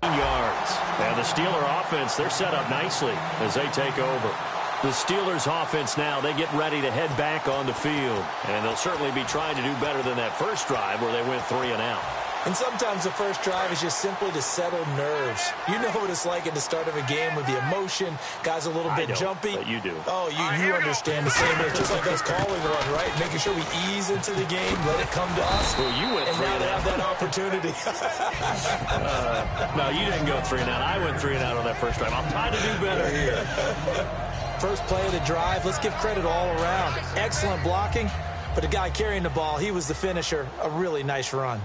yards. And the Steeler offense, they're set up nicely as they take over. The Steelers offense now, they get ready to head back on the field. And they'll certainly be trying to do better than that first drive where they went 3 and out. And sometimes the first drive is just simply to settle nerves. You know what it's like at the start of a game with the emotion. Guys a little bit jumpy. But you do. Oh, you understand the same as just like us calling one, right? Making sure we ease into the game, let it come to us. Well, you went 3 and out. And now they have that opportunity. No, you didn't go 3 and out. I went 3 and out on that first drive. I'm trying to do better here. First play of the drive, let's give credit all around. Excellent blocking, but the guy carrying the ball, he was the finisher. A really nice run.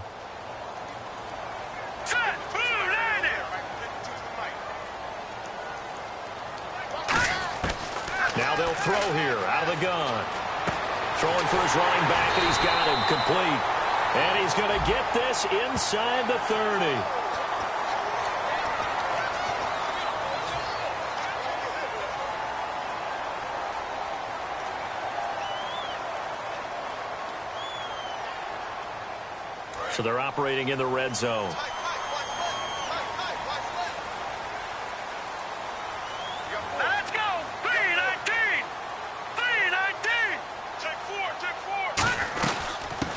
Now they'll throw here out of the gun. Throwing for his running back, and he's got him complete. And he's going to get this inside the 30. So they're operating in the red zone. Let's go! 3-19! 3-19! Take four!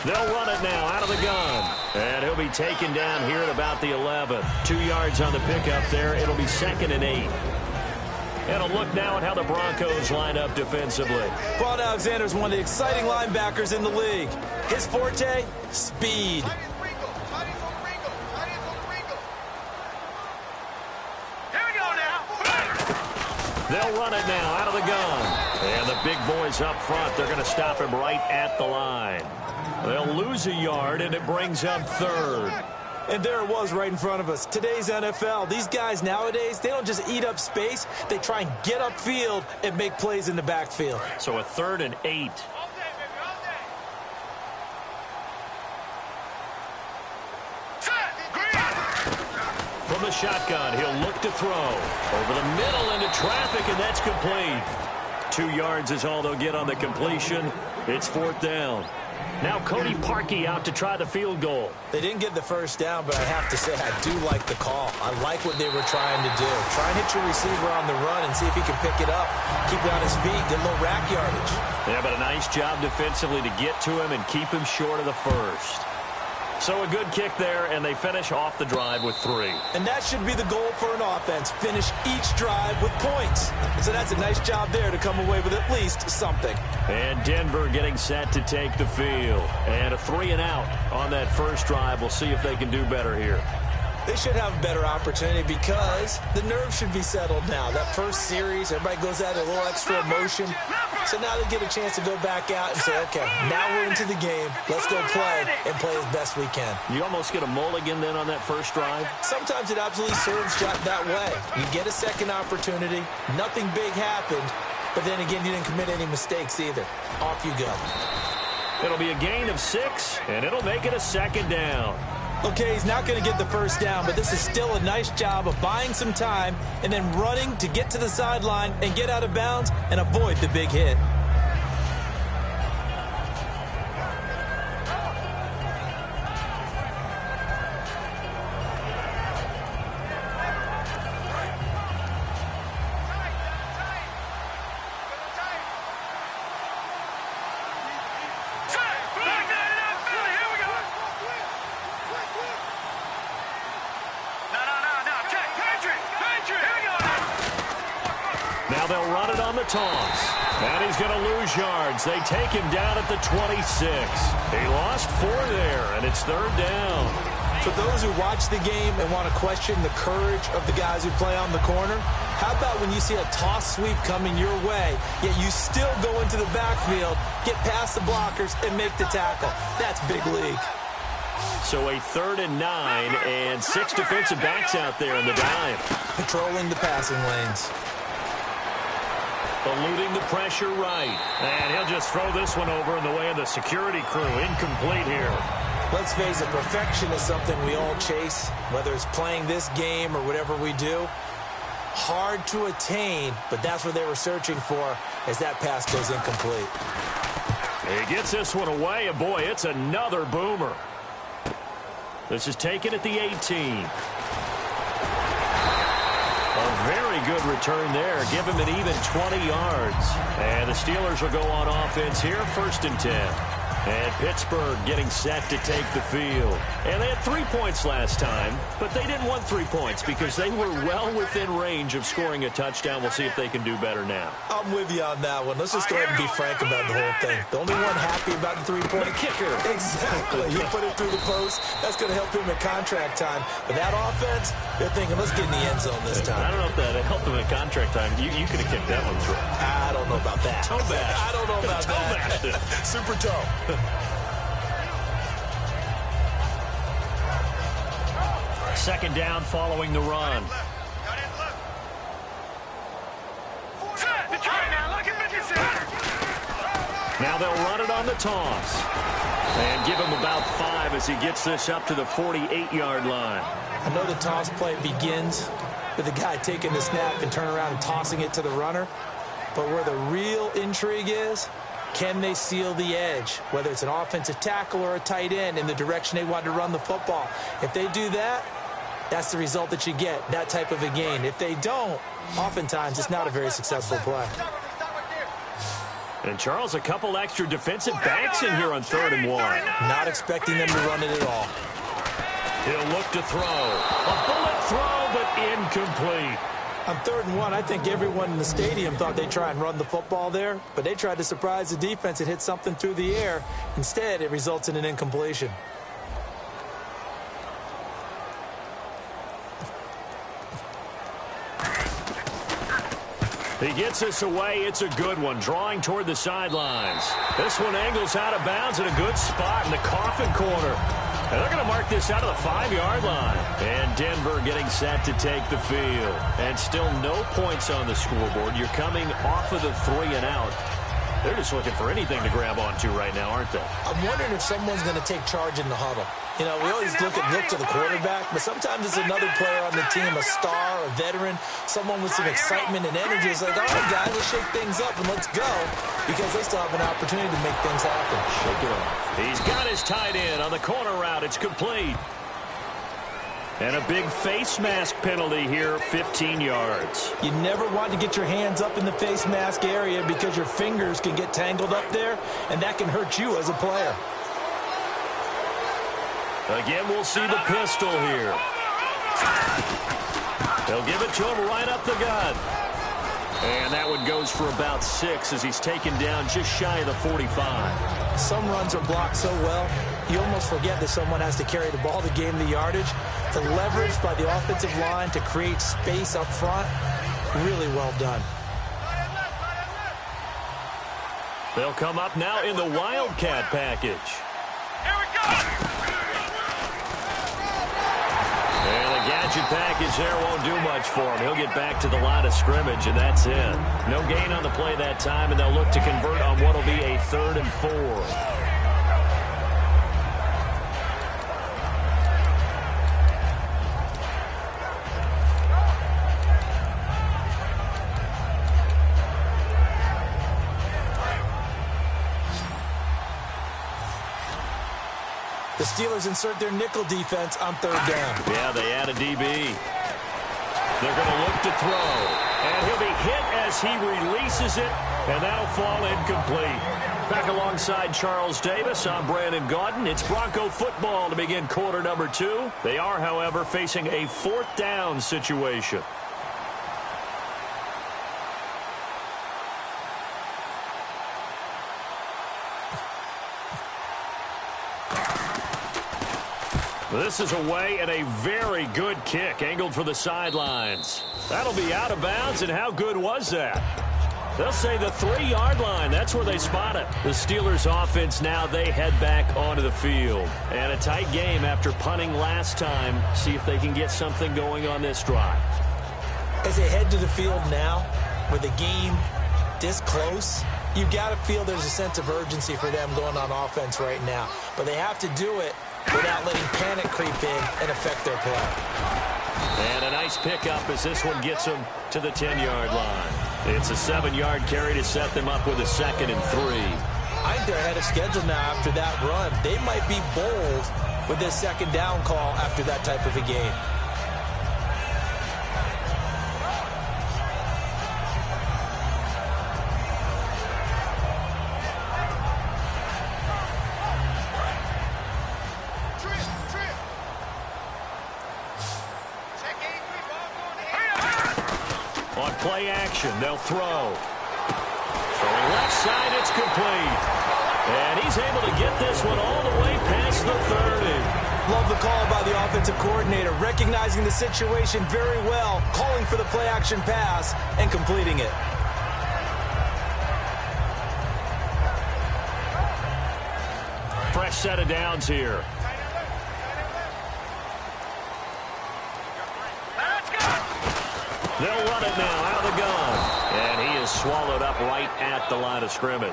They'll run it now out of the gun. And he'll be taken down here at about the 11. 2 yards on the pickup there. It'll be 2nd and 8. And a look now at how the Broncos line up defensively. Quan Alexander's one of the exciting linebackers in the league. His forte, speed. They'll run it now out of the gun. And the big boys up front, they're going to stop him right at the line. They'll lose a yard, and it brings up 3rd. And there it was right in front of us. Today's NFL, these guys nowadays, they don't just eat up space. They try and get upfield and make plays in the backfield. So a 3rd and 8. From the shotgun, he'll look to throw. Over the middle into traffic, and that's complete. 2 yards is all they'll get on the completion. It's 4th down. Now Cody Parkey out to try the field goal. They didn't get the first down, but I have to say I do like the call. I like what they were trying to do. Try and hit your receiver on the run and see if he can pick it up. Keep it on his feet, get a little rack yardage. Yeah, but a nice job defensively to get to him and keep him short of the first. So a good kick there, and they finish off the drive with 3. And that should be the goal for an offense. Finish each drive with points. So that's a nice job there to come away with at least something. And Denver getting set to take the field. And a 3 and out on that first drive. We'll see if they can do better here. They should have a better opportunity because the nerves should be settled now. That first series, everybody goes out a little extra emotion. So now they get a chance to go back out and say, okay, now we're into the game. Let's go play and play as best we can. You almost get a mulligan then on that first drive? Sometimes it absolutely serves that way. You get a second opportunity. Nothing big happened. But then again, you didn't commit any mistakes either. Off you go. It'll be a gain of 6, and it'll make it a 2nd down. Okay, he's not going to get the first down, but this is still a nice job of buying some time and then running to get to the sideline and get out of bounds and avoid the big hit. Now they'll run it on the toss. And he's going to lose yards. They take him down at the 26. He lost 4 there, and it's 3rd down. For those who watch the game and want to question the courage of the guys who play on the corner, how about when you see a toss sweep coming your way, yet you still go into the backfield, get past the blockers, and make the tackle? That's big league. So a 3rd and 9, and 6 defensive backs out there in the dime. Patrolling the passing lanes. Eluding the pressure right. And he'll just throw this one over in the way of the security crew. Incomplete here. Let's face it, perfection is something we all chase, whether it's playing this game or whatever we do. Hard to attain, but that's what they were searching for as that pass goes incomplete. He gets this one away, and boy, it's another boomer. This is taken at the 18. good return there. Give him an even 20 yards. And the Steelers will go on offense here, 1st and 10. And Pittsburgh getting set to take the field. And they had 3 points last time, but they didn't want 3 points because they were well within range of scoring a touchdown. We'll see if they can do better now. I'm with you on that one. Let's just go ahead and be frank about the whole thing. The only one happy about the 3-point kicker. Exactly. He put it through the post. That's going to help him at contract time. But that offense, they're thinking, let's get in the end zone this time. I don't know if that helped him at contract time. You could have kicked that one through. I don't know about that. Toe bash. I don't know about that. Super toe. Second down following the run. Now they'll run it on the toss. And give him about 5 as he gets this up to the 48-yard line. I know the toss play begins with the guy taking the snap and turning around and tossing it to the runner. But where the real intrigue is, can they seal the edge, whether it's an offensive tackle or a tight end, in the direction they want to run the football? If they do that, that's the result that you get, that type of a gain. If they don't, oftentimes it's not a very successful play. And, Charles, a couple extra defensive backs in here on 3rd and 1. Not expecting them to run it at all. He'll look to throw. A bullet throw, but incomplete. On 3rd and 1, I think everyone in the stadium thought they'd try and run the football there, but they tried to surprise the defense and hit something through the air. Instead, it results in an incompletion. He gets this away. It's a good one, drawing toward the sidelines. This one angles out of bounds in a good spot in the coffin corner. And they're going to mark this out of the 5-yard line. And Denver getting set to take the field. And still no points on the scoreboard. You're coming off of the 3 and out. They're just looking for anything to grab onto right now, aren't they? I'm wondering if someone's going to take charge in the huddle. You know, we always look to the quarterback, but sometimes it's another player on the team, a star, a veteran, someone with some excitement and energy. It's like, all right, guys, let's shake things up and let's go, because they still have an opportunity to make things happen. Shake it off. He's got his tight end on the corner route. It's complete. And a big face mask penalty here, 15 yards. You never want to get your hands up in the face mask area because your fingers can get tangled up there, and that can hurt you as a player. Again, we'll see the pistol here. They'll give it to him right up the gut. And that one goes for about 6 as he's taken down just shy of the 45. Some runs are blocked so well, you almost forget that someone has to carry the ball to gain the yardage. The leverage by the offensive line to create space up front, really well done. They'll come up now in the Wildcat package. Here we go! And the gadget package there won't do much for him. He'll get back to the line of scrimmage, and that's it. No gain on the play that time, and they'll look to convert on what will be a 3rd and 4. The Steelers insert their nickel defense on 3rd down. Yeah, they add a DB. They're going to look to throw. And he'll be hit as he releases it, and that'll fall incomplete. Back alongside Charles Davis, I'm Brandon Gaudin. It's Bronco football to begin quarter number 2. They are, however, facing a 4th down situation. This is away and a very good kick angled for the sidelines. That'll be out of bounds, and how good was that? They'll say the 3-yard line. That's where they spot it. The Steelers offense now, they head back onto the field. And a tight game after punting last time. See if they can get something going on this drive. As they head to the field now, with the game this close, you've got to feel there's a sense of urgency for them going on offense right now. But they have to do it without letting panic creep in and affect their play. And a nice pickup as this one gets them to the 10-yard line. It's a 7-yard carry to set them up with a 2nd and 3. I think they're ahead of schedule now after that run. They might be bold with this 2nd down call after that type of a game. Play action. They'll throw. Throwing left side, it's complete. And he's able to get this one all the way past the 30. Love the call by the offensive coordinator, recognizing the situation very well, calling for the play-action pass, and completing it. Fresh set of downs here. They'll run it now out of the gun. And he is swallowed up right at the line of scrimmage.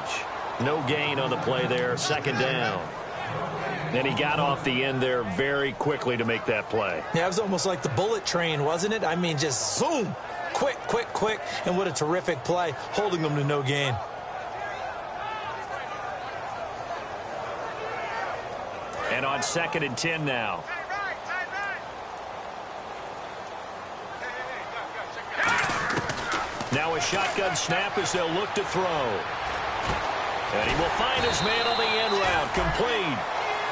No gain on the play there, second down. And he got off the end there very quickly to make that play. Yeah, it was almost like the bullet train, wasn't it? I mean, just zoom. Quick, quick, quick. And what a terrific play, holding them to no gain. And on 2nd and 10 now. Now a shotgun snap as they'll look to throw. And he will find his man on the end route, complete.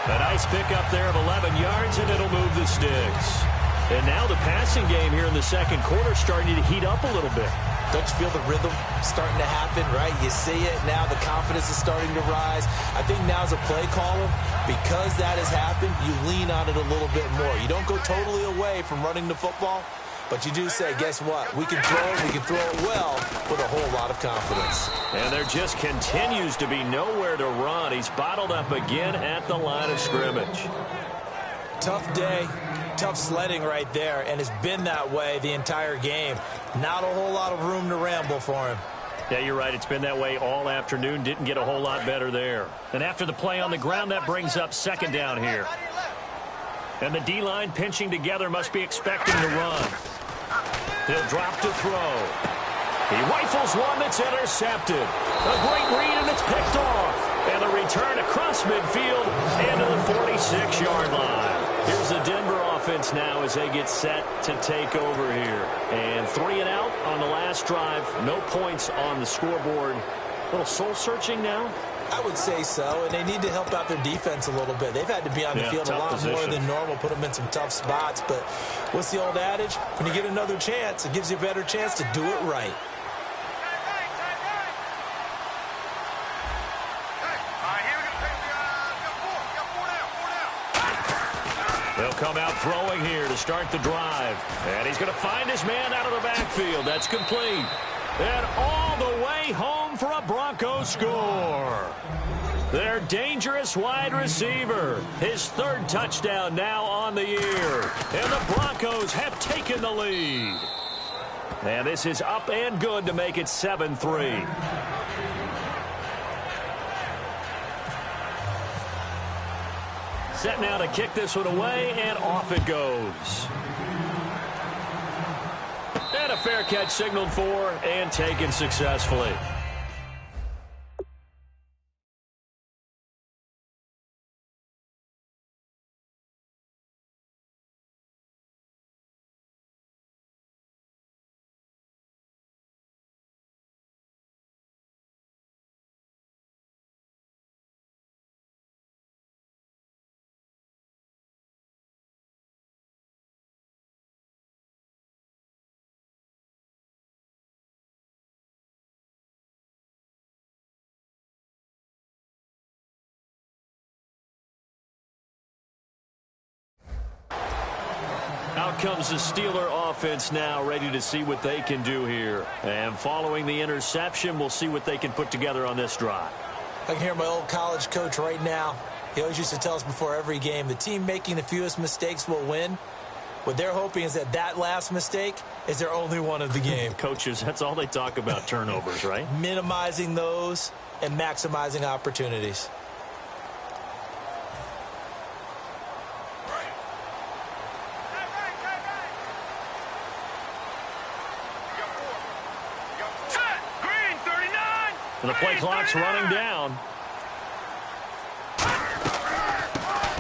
A nice pickup there of 11 yards, and it'll move the sticks. And now the passing game here in the second quarter starting to heat up a little bit. Don't you feel the rhythm starting to happen, right? You see it now. The confidence is starting to rise. I think now as a play caller, because that has happened, you lean on it a little bit more. You don't go totally away from running the football, but you do say, guess what? We can throw it, we can throw it well with a whole lot of confidence. And there just continues to be nowhere to run. He's bottled up again at the line of scrimmage. Tough day, tough sledding right there, and it's been that way the entire game. Not a whole lot of room to ramble for him. Yeah, you're right. It's been that way all afternoon. Didn't get a whole lot better there. And after the play on the ground, that brings up second down here. And the D-line pinching together must be expecting to run. He'll drop to throw. He rifles one that's intercepted. A great read, and it's picked off. And the return across midfield into the 46-yard line. Here's the Denver offense now as they get set to take over here. And 3 and out on the last drive. No points on the scoreboard. A little soul-searching now? I would say so, and they need to help out their defense a little bit. They've had to be on the field a lot more than normal, put them in some tough spots. But what's the old adage? When you get another chance, it gives you a better chance to do it right. They'll come out throwing here to start the drive. And he's going to find his man out of the backfield. That's complete. And all the way home for a Broncos score. Their dangerous wide receiver. His 3rd touchdown now on the year. And the Broncos have taken the lead. And this is up and good to make it 7-3. Set now to kick this one away, and off it goes. And a fair catch signaled for and taken successfully. Out comes the Steeler offense now, ready to see what they can do here. And following the interception, we'll see what they can put together on this drive. I can hear my old college coach right now. He always used to tell us before every game, the team making the fewest mistakes will win. What they're hoping is that last mistake is their only one of the game. Coaches, that's all they talk about, turnovers, right? Minimizing those and maximizing opportunities. And the play clock's running down.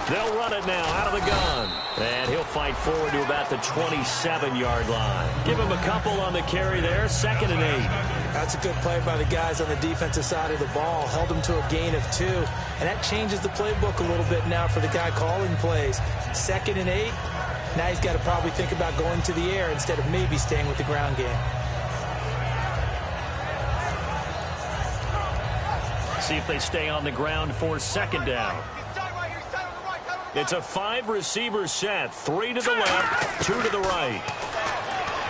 They'll run it now out of the gun. And he'll fight forward to about the 27-yard line. Give him a couple on the carry there. 2nd and 8. That's a good play by the guys on the defensive side of the ball. Held them to a gain of 2. And that changes the playbook a little bit now for the guy calling plays. 2nd and 8. Now he's got to probably think about going to the air instead of maybe staying with the ground game. See if they stay on the ground for second down. It's a 5-receiver set. 3 to the left, 2 to the right.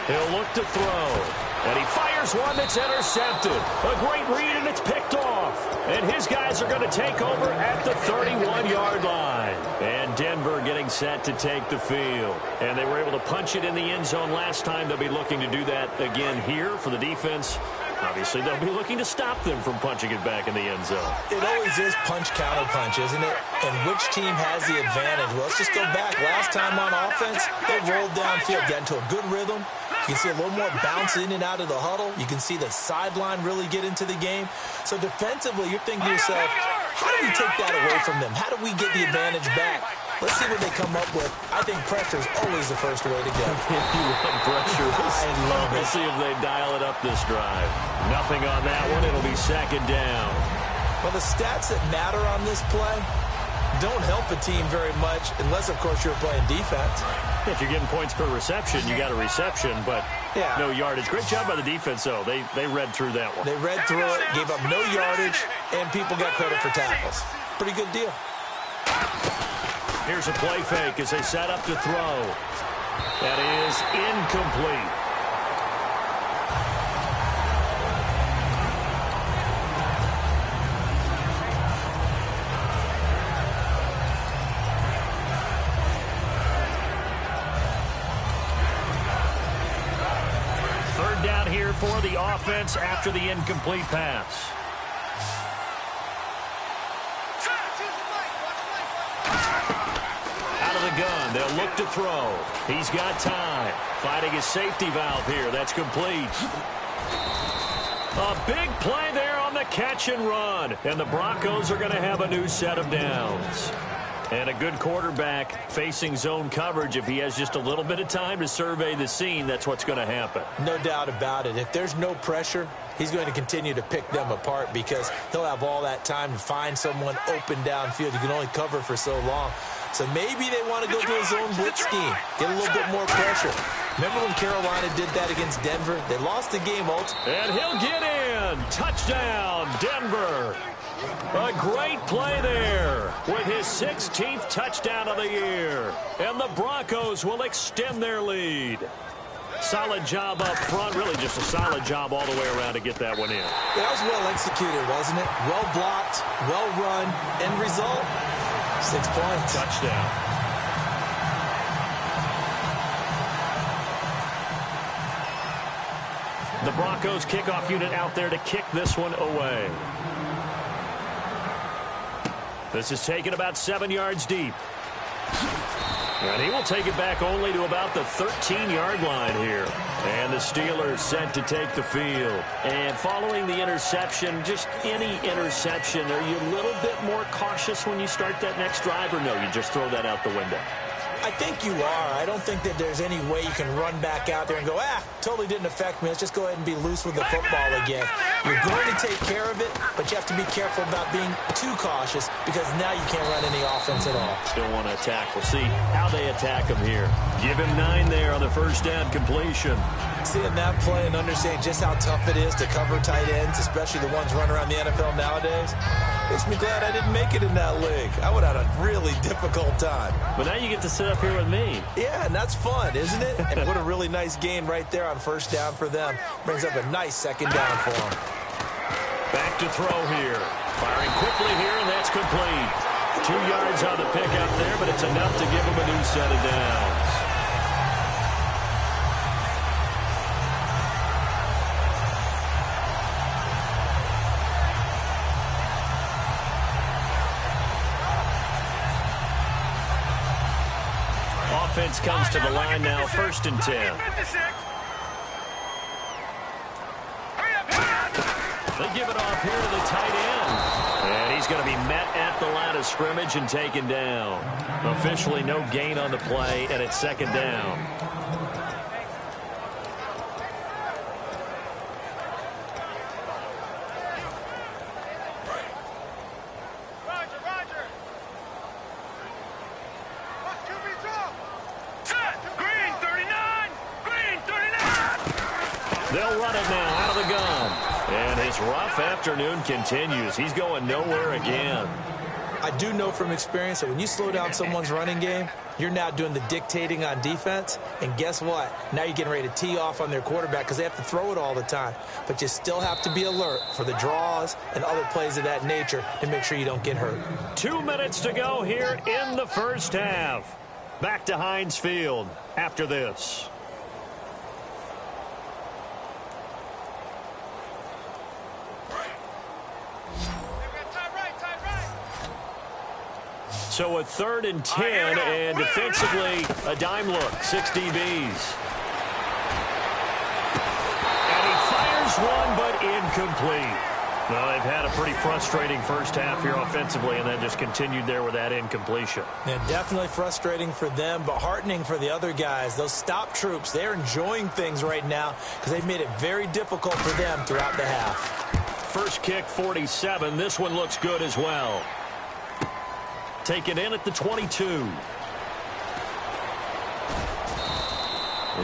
He'll look to throw. And he fires one that's intercepted. A great read, and it's picked off. And his guys are going to take over at the 31-yard line. And Denver getting set to take the field. And they were able to punch it in the end zone last time. They'll be looking to do that again here for the defense. Obviously, they'll be looking to stop them from punching it back in the end zone. It always is punch-counter-punch, isn't it? And which team has the advantage? Well, let's just go back. Last time on offense, they rolled downfield, got into a good rhythm. You can see a little more bounce in and out of the huddle. You can see the sideline really get into the game. So defensively, you're thinking to yourself, how do we take that away from them? How do we get the advantage back? Let's see what they come up with. I think pressure is always the first way to go. You love pressure. I love it. Let's see if they dial it up this drive. Nothing on that one. It'll be second down. Well, the stats that matter on this play don't help a team very much unless, of course, you're playing defense. If you're getting points per reception, you got a reception, but no yardage. Great job by the defense, though. They read through that one. They read through it, gave up no yardage, and people got credit for tackles. Pretty good deal. Here's a play fake as they set up to throw. That is incomplete. Third down here for the offense after the incomplete pass. Gun. They'll look to throw. He's got time. Fighting his safety valve here. That's complete. A big play there on the catch and run. And the Broncos are going to have a new set of downs. And a good quarterback facing zone coverage. If he has just a little bit of time to survey the scene, that's what's going to happen. No doubt about it. If there's no pressure, he's going to continue to pick them apart because he'll have all that time to find someone open downfield. You can only cover for so long. So maybe they want to go to a zone blitz scheme, get a little bit more pressure. Remember when Carolina did that against Denver? They lost the game ultimately. And he'll get in. Touchdown, Denver. A great play there with his 16th touchdown of the year. And the Broncos will extend their lead. Solid job up front. Really just a solid job all the way around to get that one in. That was well executed, wasn't it? Well blocked, well run. End result, 6 points. Touchdown. The Broncos kickoff unit out there to kick this one away. This is taken about 7 yards deep. And he will take it back only to about the 13-yard line here. And the Steelers set to take the field. And following the interception, just any interception, are you a little bit more cautious when you start that next drive, or no, you just throw that out the window? I think you are. I don't think that there's any way you can run back out there and go, totally didn't affect me. Let's just go ahead and be loose with the football again. You're going to take care of it, but you have to be careful about being too cautious because now you can't run any offense at all. Still want to attack. We'll see how they attack him here. Give him 9 there on the first down completion. Seeing that play and understanding just how tough it is to cover tight ends, especially the ones running around the NFL nowadays, makes me glad I didn't make it in that league. I would have had a really difficult time. But now you get to sit up here with me. Yeah, and that's fun, isn't it? And what a really nice gain right there on first down for them. Brings up a nice second down for them. Back to throw here. Firing quickly here, and that's complete. 2 yards on the pickup there, but it's enough to give him a new set of downs. Offense comes to the line now, 1st and 10. They give it off here to the tight end. And he's going to be met at the line of scrimmage and taken down. Officially no gain on the play, and it's second down. rough afternoon continues. He's going nowhere again. I do know from experience that when you slow down someone's running game, you're now doing the dictating on defense. And guess what? Now you're getting ready to tee off on their quarterback because they have to throw it all the time. But you still have to be alert for the draws and other plays of that nature to make sure you don't get hurt. 2 minutes to go here in the first half. Back to Heinz Field after this. So a 3rd and 10, and defensively, a dime look, 6 DBs. And he fires one, but incomplete. Well, they've had a pretty frustrating first half here offensively, and then just continued there with that incompletion. Yeah, definitely frustrating for them, but heartening for the other guys. Those stop troops, they're enjoying things right now because they've made it very difficult for them throughout the half. First kick, 47. This one looks good as well. Taken in at the 22.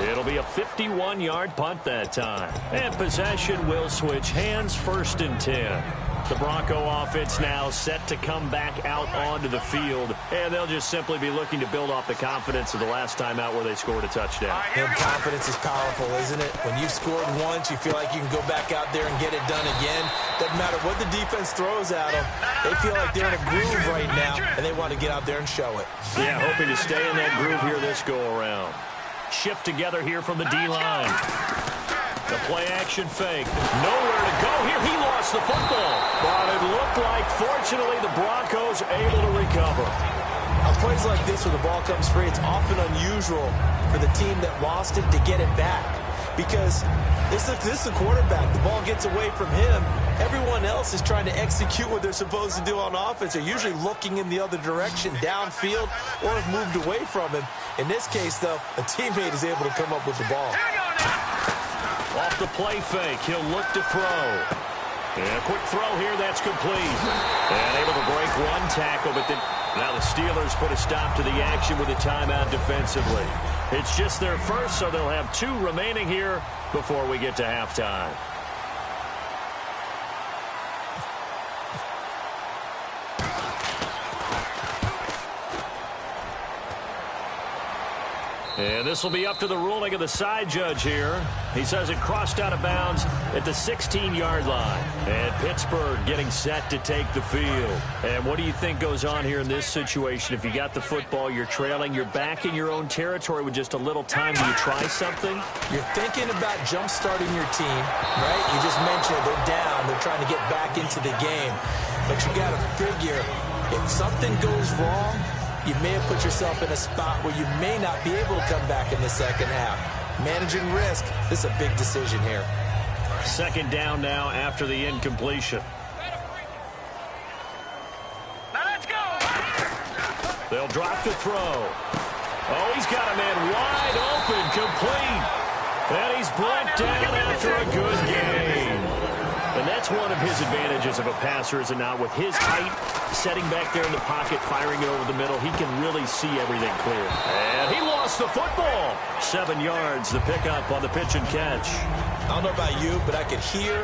It'll be a 51-yard punt that time. And possession will switch hands, 1st and 10. The Bronco offense now set to come back out onto the field, and they'll just simply be looking to build off the confidence of the last time out where they scored a touchdown. And confidence is powerful, isn't it? When you've scored once, you feel like you can go back out there and get it done again. Doesn't matter what the defense throws at them. They feel like they're in a groove right now, and they want to get out there and show it. Yeah, hoping to stay in that groove here this go-around. Shift together here from the D-line. The play-action fake. Nowhere to go here. He lost the football. But it looked like, fortunately, the Broncos able to recover. On plays like this where the ball comes free, it's often unusual for the team that lost it to get it back. Because this is the quarterback. The ball gets away from him. Everyone else is trying to execute what they're supposed to do on offense. They're usually looking in the other direction, downfield, or have moved away from him. In this case, though, a teammate is able to come up with the ball. Off the play fake, he'll look to throw. And a quick throw here, that's complete. And able to break one tackle, but then now the Steelers put a stop to the action with a timeout defensively. It's just their first, so they'll have 2 remaining here before we get to halftime. And this will be up to the ruling of the side judge here. He says it crossed out of bounds at the 16-yard line. And Pittsburgh getting set to take the field. And what do you think goes on here in this situation? If you got the football, you're trailing, you're back in your own territory with just a little time. Do you try something? You're thinking about jump-starting your team, right? You just mentioned they're down. They're trying to get back into the game. But you got to figure if something goes wrong, you may have put yourself in a spot where you may not be able to come back in the second half. Managing risk, this is a big decision here. 2nd down now after the incompletion. Now let's go. They'll drop the throw. Oh, he's got a man wide open, complete. And he's brought down after a good game. And that's one of his advantages of a passer, is it not? With his height, setting back there in the pocket, firing it over the middle, he can really see everything clear. And he lost the football. 7 yards, the pickup on the pitch and catch. I don't know about you, but I could hear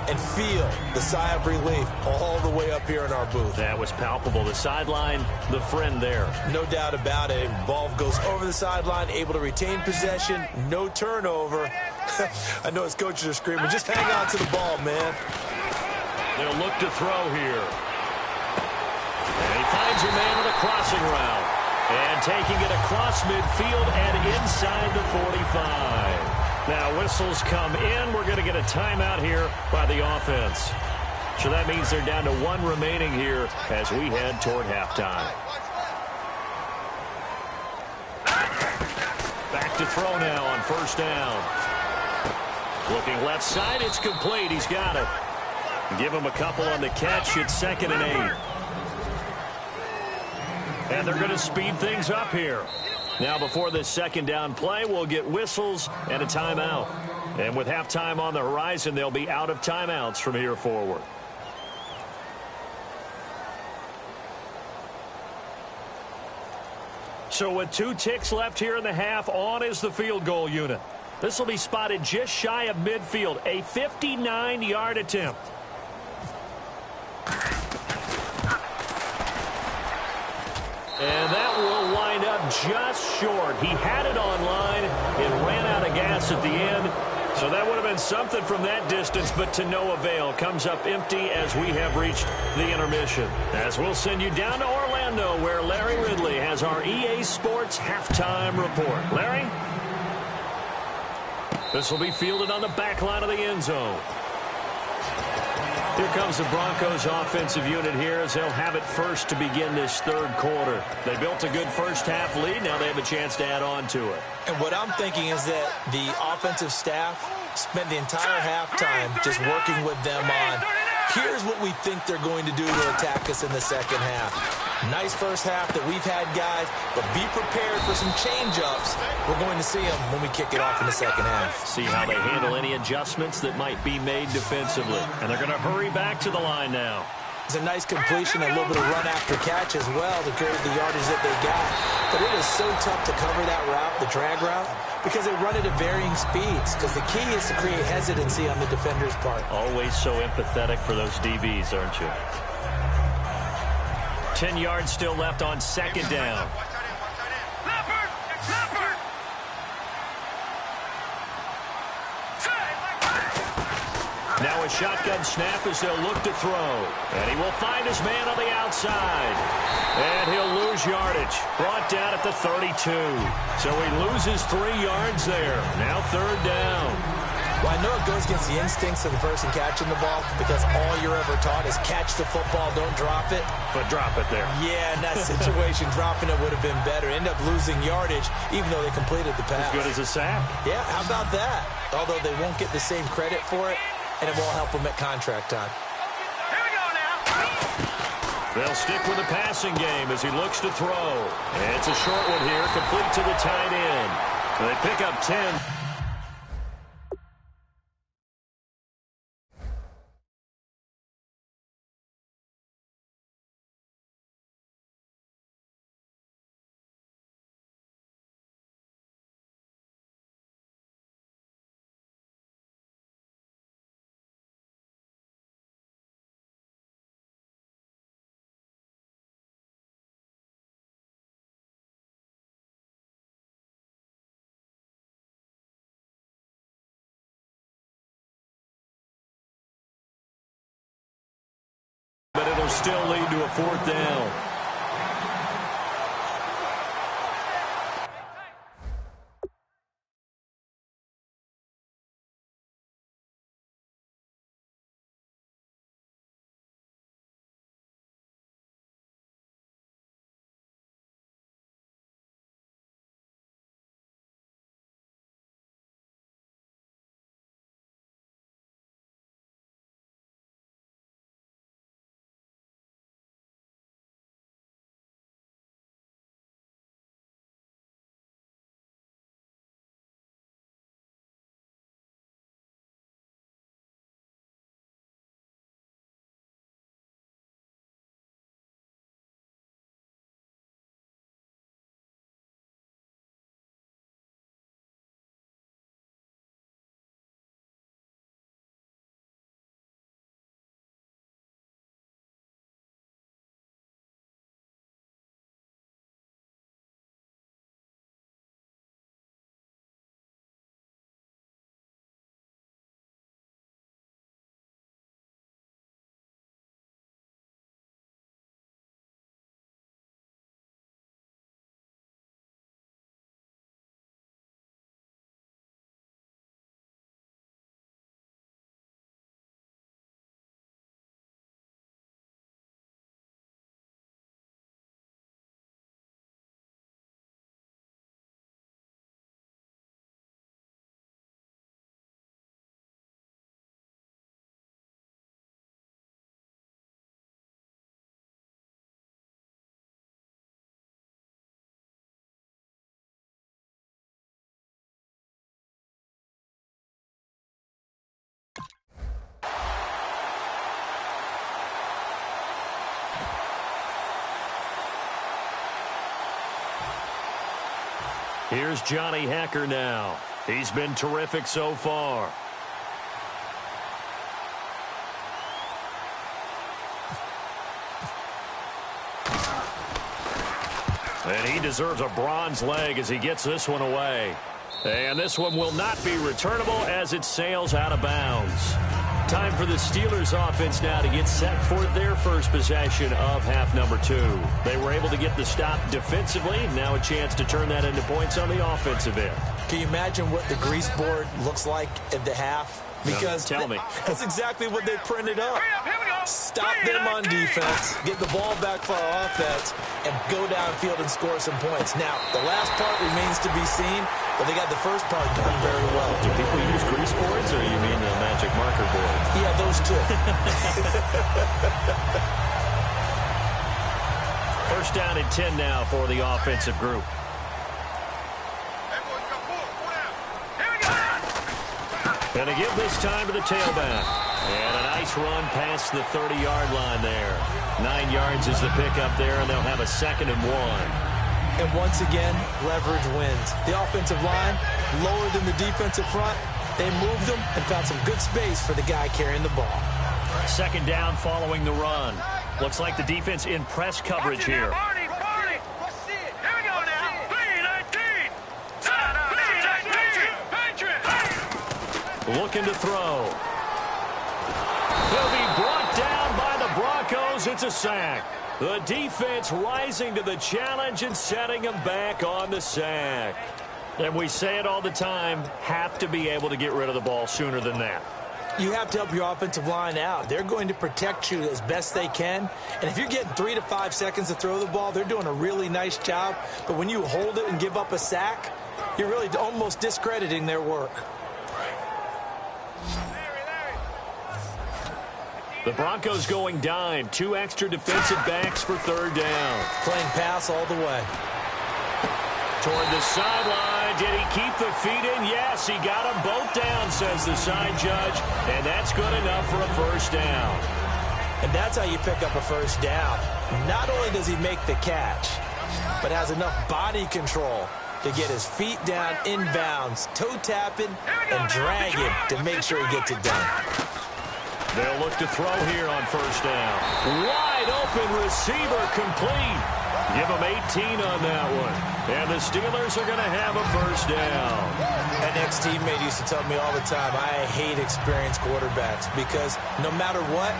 and feel the sigh of relief all the way up here in our booth. That was palpable. The sideline, the friend there. No doubt about it. Ball goes over the sideline, able to retain possession, no turnover. I know his coaches are screaming, just hang on to the ball, man. They'll look to throw here. And he finds a man with a crossing route. And taking it across midfield and inside the 45. Now whistles come in. We're going to get a timeout here by the offense. So that means they're down to 1 remaining here as we head toward halftime. Back to throw now on 1st down. Looking left side, it's complete. He's got it. Give him a couple on the catch. It's 2nd and 8. And they're going to speed things up here. Now before this 2nd down play, we'll get whistles and a timeout. And with halftime on the horizon, they'll be out of timeouts from here forward. So with 2 ticks left here in the half, on is the field goal unit. This will be spotted just shy of midfield, a 59-yard attempt. just short. He had it on line. It ran out of gas at the end. So that would have been something from that distance, but to no avail. Comes up empty as we have reached the intermission. As we'll send you down to Orlando, where Larry Ridley has our EA Sports halftime report. Larry? This will be fielded on the back line of the end zone. Here comes the Broncos offensive unit here as they'll have it first to begin this third quarter. They built a good first half lead. Now they have a chance to add on to it. And what I'm thinking is that the offensive staff spent the entire halftime just working with them on, here's what we think they're going to do to attack us in the second half. Nice first half that we've had, guys, but be prepared for some change-ups. We're going to see them when we kick it off in the second half. See how they handle any adjustments that might be made defensively. And they're going to hurry back to the line now. It's a nice completion, a little bit of run after catch as well to create the yardage that they got. But it is so tough to cover that route, the drag route, because they run it at varying speeds. Because the key is to create hesitancy on the defender's part. Always so empathetic for those DBs, aren't you? 10 yards still left on second down. Now a shotgun snap as they'll look to throw. And he will find his man on the outside. And he'll lose yardage. Brought down at the 32. So he loses 3 yards there. Now third down. Well, I know it goes against the instincts of the person catching the ball because all you're ever taught is catch the football, don't drop it. But drop it there. Yeah, in that situation, dropping it would have been better. End up losing yardage, even though they completed the pass. As good as a sack. Yeah, how about that? Although they won't get the same credit for it, and it won't help them at contract time. Here we go now. They'll stick with the passing game as he looks to throw. And it's a short one here, complete to the tight end. They pick up 10. But it'll still lead to a fourth down. Here's Johnny Hacker now. He's been terrific so far. And he deserves a bronze leg as he gets this one away. And this one will not be returnable as it sails out of bounds. Time for the Steelers offense now to get set for their first possession of half number 2. They were able to get the stop defensively. Now a chance to turn that into points on the offensive end. Can you imagine what the grease board looks like at the half? Because tell me. That's exactly what they printed up. Stop them on defense, get the ball back for our offense, and go downfield and score some points. Now, the last part remains to be seen, but they got the first part done very well. Do people use grease boards, or you mean the magic marker board? Yeah, those two. First down and 10 now for the offensive group. And to give this time to the tailback. And a nice run past the 30-yard line there. 9 yards is the pickup there, and they'll have a 2nd and 1. And once again, leverage wins. The offensive line, lower than the defensive front. They moved them and found some good space for the guy carrying the ball. 2nd down following the run. Looks like the defense in press coverage here. Looking to throw. He'll be brought down by the Broncos. It's a sack. The defense rising to the challenge and setting him back on the sack. And we say it all the time, have to be able to get rid of the ball sooner than that. You have to help your offensive line out. They're going to protect you as best they can. And if you're getting 3 to 5 seconds to throw the ball, they're doing a really nice job. But when you hold it and give up a sack, you're really almost discrediting their work. The Broncos going dime. 2 extra defensive backs for 3rd down. Playing pass all the way. Toward the sideline. Did he keep the feet in? Yes, he got them both down, says the side judge. And that's good enough for a 1st down. And that's how you pick up a 1st down. Not only does he make the catch, but has enough body control to get his feet down inbounds, toe tapping, and dragging to make sure he gets it done. They'll look to throw here on 1st down. Wide open receiver complete. Give him 18 on that one. And the Steelers are going to have a 1st down. An ex-teammate used to tell me all the time, I hate experienced quarterbacks because no matter what,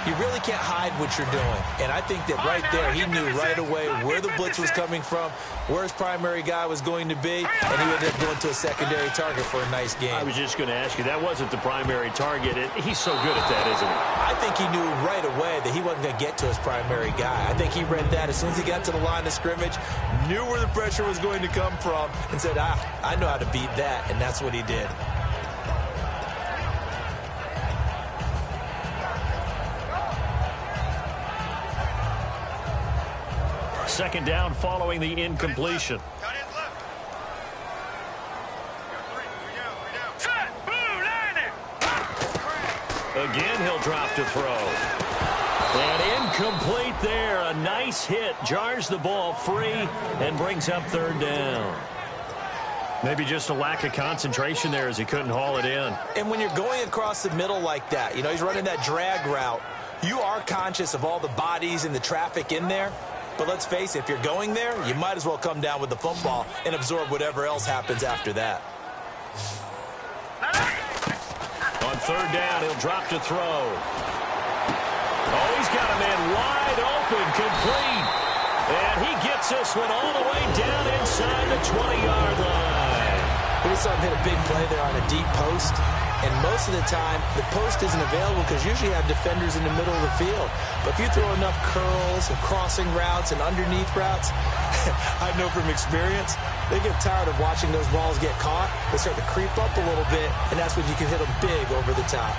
you really can't hide what you're doing. And I think that right there, he knew right away where the blitz was coming from, where his primary guy was going to be, and he ended up going to a secondary target for a nice game. I was just going to ask you, that wasn't the primary target. He's so good at that, isn't he? I think he knew right away that he wasn't going to get to his primary guy. I think he read that as soon as he got to the line of scrimmage, knew where the pressure was going to come from, and said, I know how to beat that, and that's what he did. Second down following the incompletion. Again, he'll drop to throw. And incomplete there. A nice hit. Jars the ball free and brings up 3rd down. Maybe just a lack of concentration there as he couldn't haul it in. And when you're going across the middle like that, you know, he's running that drag route, you are conscious of all the bodies and the traffic in there. But let's face it, if you're going there, you might as well come down with the football and absorb whatever else happens after that. On 3rd down, he'll drop to throw. Oh, he's got a man wide open, complete. And he gets this one all the way down inside the 20-yard line. We saw him hit a big play there on a deep post. And most of the time, the post isn't available because usually you have defenders in the middle of the field. But if you throw enough curls and crossing routes and underneath routes, I know from experience, they get tired of watching those balls get caught. They start to creep up a little bit, and that's when you can hit them big over the top.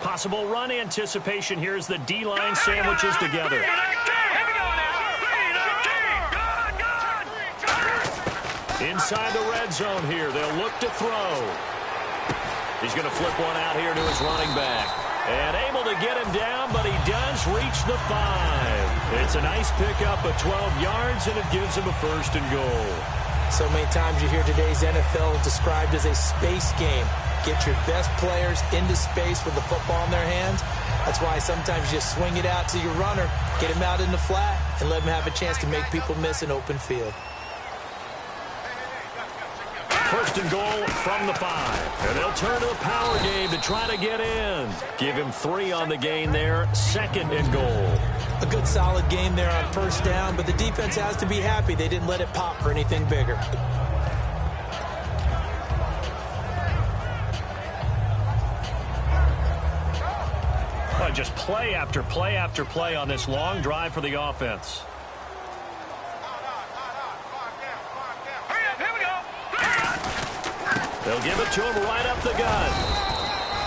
Possible run anticipation here as the D-line sandwiches together. Inside the red zone here. They'll look to throw. He's going to flip one out here to his running back. And able to get him down, but he does reach the 5. It's a nice pickup of 12 yards, and it gives him a 1st and goal. So many times you hear today's NFL described as a space game. Get your best players into space with the football in their hands, That's why sometimes you just swing it out to your runner, get him out in the flat, and let him have a chance to make people miss an open field. First and goal from the 5. And they'll turn to the power game to try to get in. Give him 3 on the gain there. Second and goal. A good solid game there on first down, but the defense has to be happy they didn't let it pop for anything bigger. Just play after play after play on this long drive for the offense. Here we go. They'll give it to him right up the gut.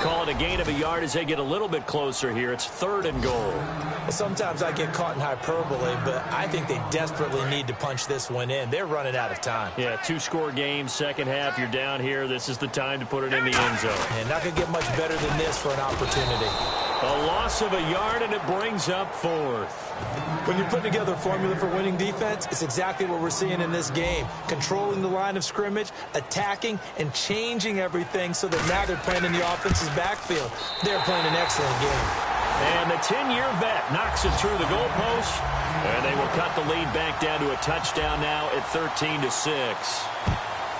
Call it a gain of a yard as they get a little bit closer here. It's third and goal. Well, sometimes I get caught in hyperbole, but I think they desperately need to punch this one in. They're running out of time. Yeah, 2-score game, second half, you're down here. This is the time to put it in the end zone. And not going to get much better than this for an opportunity. A loss of a yard, and it brings up fourth. When you put together a formula for winning defense, it's exactly what we're seeing in this game. Controlling the line of scrimmage, attacking, and changing everything so that now they're playing in the offense's backfield. They're playing an excellent game. And the 10-year vet knocks it through the goalpost, and they will cut the lead back down to a touchdown now at 13-6.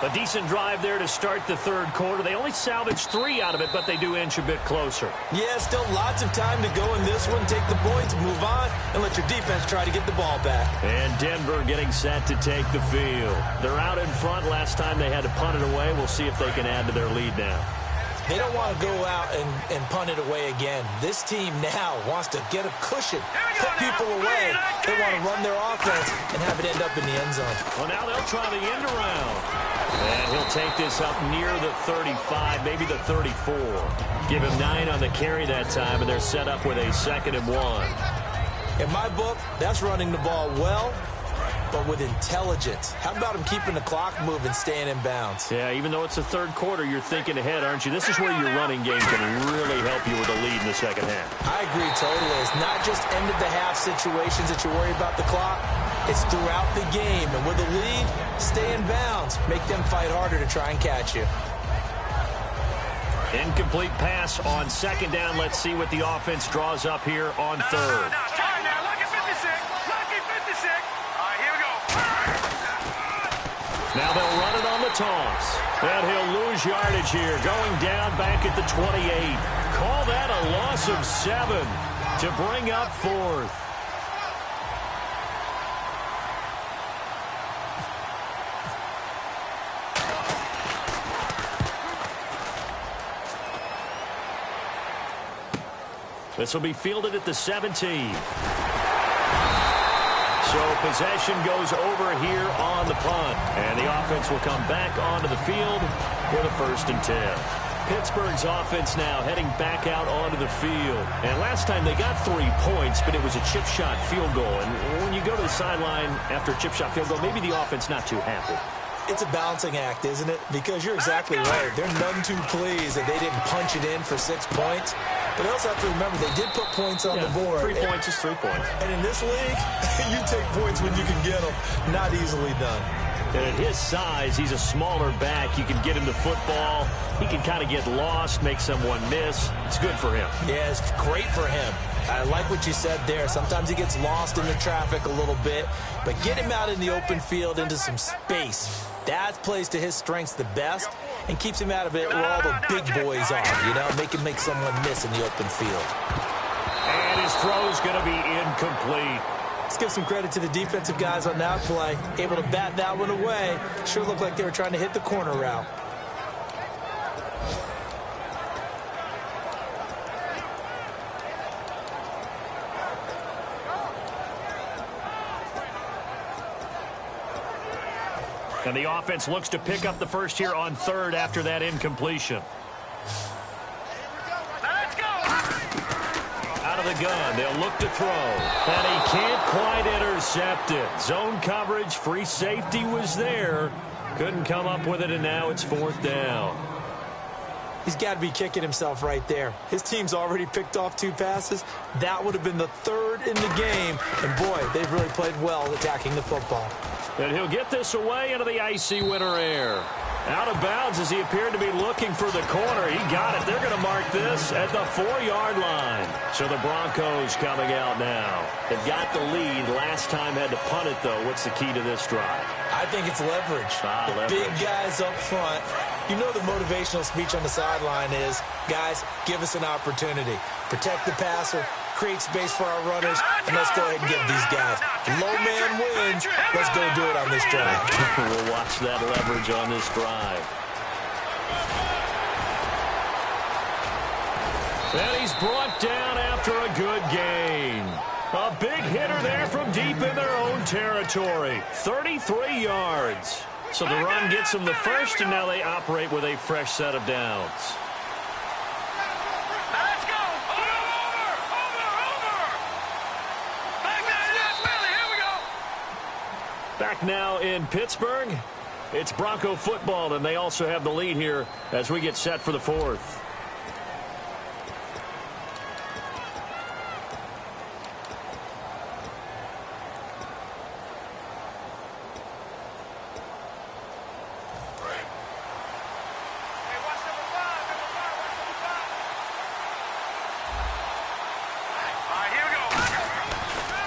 A decent drive there to start the third quarter. They only salvaged 3 out of it, but they do inch a bit closer. Yeah, still lots of time to go in this one. Take the points, move on, and let your defense try to get the ball back. And Denver getting set to take the field. They're out in front. Last time they had to punt it away. We'll see if they can add to their lead now. They don't want to go out and punt it away again. This team now wants to get a cushion, put people away. They want to run their offense and have it end up in the end zone. Well, now they'll try the end around. And he'll take this up near the 35, maybe the 34. Give him 9 on the carry that time, and they're set up with a 2nd and 1. In my book, that's running the ball well, but with intelligence. How about him keeping the clock moving, staying in bounds? Yeah, even though it's the third quarter, you're thinking ahead, aren't you? This is where your running game can really help you with a lead in the second half. I agree totally. It's not just end-of-the-half situations that you worry about the clock. It's throughout the game. And with a lead, stay in bounds. Make them fight harder to try and catch you. Incomplete pass on second down. Let's see what the offense draws up here on third. Lucky 56. Lucky 56. All right, here we go. Now they'll run it on the toss. And he'll lose yardage here. Going down back at the 28. Call that a loss of 7 to bring up fourth. This will be fielded at the 17. So possession goes over here on the punt. And the offense will come back onto the field for the 1st and 10. Pittsburgh's offense now heading back out onto the field. And last time they got 3 points, but it was a chip shot field goal. And when you go to the sideline after a chip shot field goal, maybe the offense not too happy. It's a balancing act, isn't it? Because you're exactly right. They're none too pleased that they didn't punch it in for 6 points. But they also have to remember they did put points on the board. 3 points is 3 points. And in this league, you take points when you can get them. Not easily done. And at his size, he's a smaller back. You can get him the football. He can kind of get lost, make someone miss. It's good for him. Yeah, it's great for him. I like what you said there. Sometimes he gets lost in the traffic a little bit. But get him out in the open field into some space. That plays to his strengths the best and keeps him out of it where all the big boys are, you know, make someone miss in the open field. And his throw is going to be incomplete. Let's give some credit to the defensive guys on that play. Able to bat that one away. Sure looked like they were trying to hit the corner route. And the offense looks to pick up the first here on third after that incompletion. Let's go. Out of the gun, they'll look to throw. And he can't quite intercept it. Zone coverage, free safety was there. Couldn't come up with it, and now it's 4th down. He's got to be kicking himself right there. His team's already picked off 2 passes. That would have been the 3rd in the game. And, boy, they've really played well attacking the football. And he'll get this away into the icy winter air. Out of bounds as he appeared to be looking for the corner. He got it. They're going to mark this at the 4-yard line. So the Broncos coming out now. They've got the lead. Last time had to punt it, though. What's the key to this drive? I think it's leverage. Leverage. Big guys up front. You know the motivational speech on the sideline is, guys, give us an opportunity. Protect the passer, create space for our runners, and let's go ahead and give these guys. Low man wins. Let's go do it on this drive. We'll watch that leverage on this drive. And he's brought down after a good gain. A big hitter there from deep in their own territory. 33 yards. So the run gets them the first, and now they operate with a fresh set of downs. Let's go! Over! Here we go! Back now in Pittsburgh. It's Bronco football, and they also have the lead here as we get set for the fourth.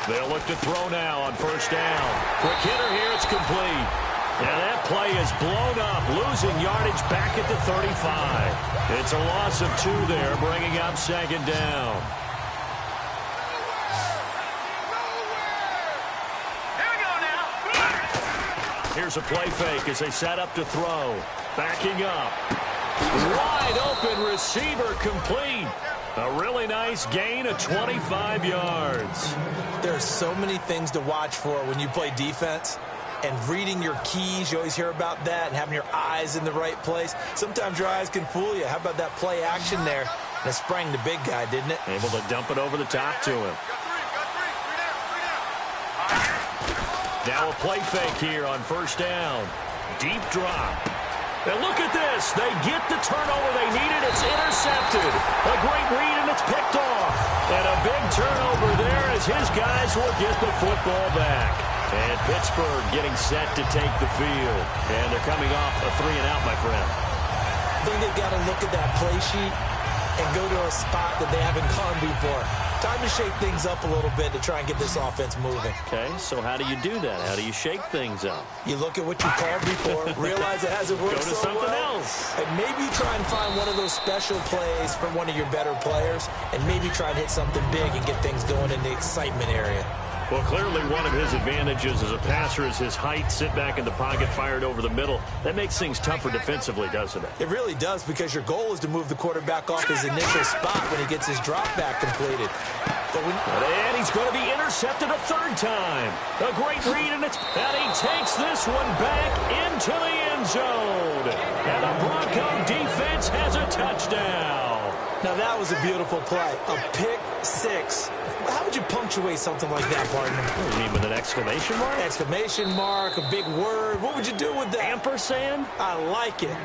They'll look to throw now on first down. Quick hitter here, it's complete. And that play is blown up, losing yardage back at the 35. It's a loss of 2 there, bringing up second down. Here we go now. Here's a play fake as they set up to throw. Backing up. Wide open receiver complete. A really nice gain of 25 yards. There are so many things to watch for when you play defense. And reading your keys, you always hear about that, and having your eyes in the right place. Sometimes your eyes can fool you. How about that play action there? That sprang the big guy, didn't it? Able to dump it over the top to him. Now a play fake here on first down. Deep drop. And look at this. They get the turnover they needed. It's intercepted. A great read, and it's picked off. And a big turnover there as his guys will get the football back. And Pittsburgh getting set to take the field. And they're coming off a 3-and-out, my friend. I think they've got to look at that play sheet and go to a spot that they haven't gone before. Time to shake things up a little bit to try and get this offense moving. Okay, so how do you do that? How do you shake things up? You look at what you called before, realize it hasn't worked Go to so something well, else. and maybe try and find one of those special plays from one of your better players, and maybe try and hit something big and get things going in the excitement area. Well, clearly one of his advantages as a passer is his height. Sit back in the pocket, fired over the middle. That makes things tougher defensively, doesn't it? It really does, because your goal is to move the quarterback off his initial spot when he gets his drop back completed. And he's going to be intercepted a 3rd time. A great read, and he takes this one back into the end zone. And the Bronco defense has a touchdown. Now that was a beautiful play. A pick 6. How would you punctuate something like that, partner? What do you mean, with an exclamation mark? Exclamation mark, a big word. What would you do with that? Ampersand? I like it.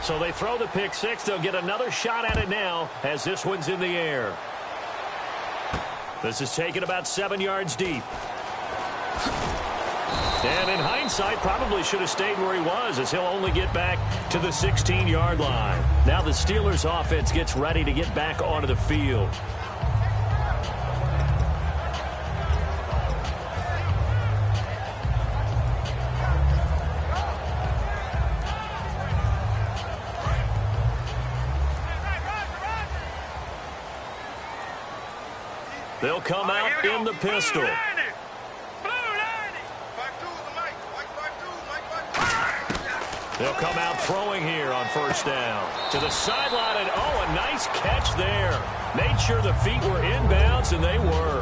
So they throw the pick 6. They'll get another shot at it now as this one's in the air. This is taken about 7 yards deep. And in hindsight, probably should have stayed where he was, as he'll only get back to the 16-yard line. Now the Steelers' offense gets ready to get back onto the field. They'll come out in the pistol. They'll come out throwing here on first down. To the sideline, and a nice catch there. Made sure the feet were inbounds, and they were.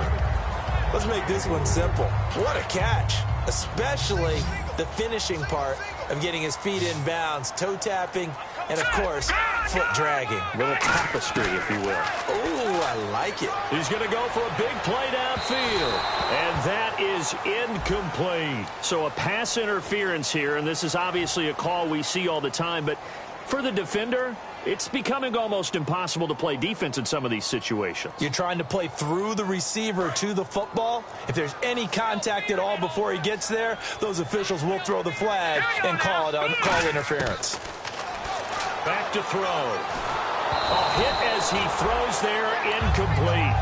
Let's make this one simple. What a catch, especially the finishing part of getting his feet inbounds, toe tapping, and, of course, foot dragging. A little tapestry, if you will. Oh, I like it. He's going to go for a big play downfield. And that is incomplete. So a pass interference here, and this is obviously a call we see all the time, but for the defender, It's becoming almost impossible to play defense in some of these situations. You're trying to play through the receiver to the football. If there's any contact at all before he gets there, those officials will throw the flag and call interference. Back to throw. A hit as he throws there, incomplete.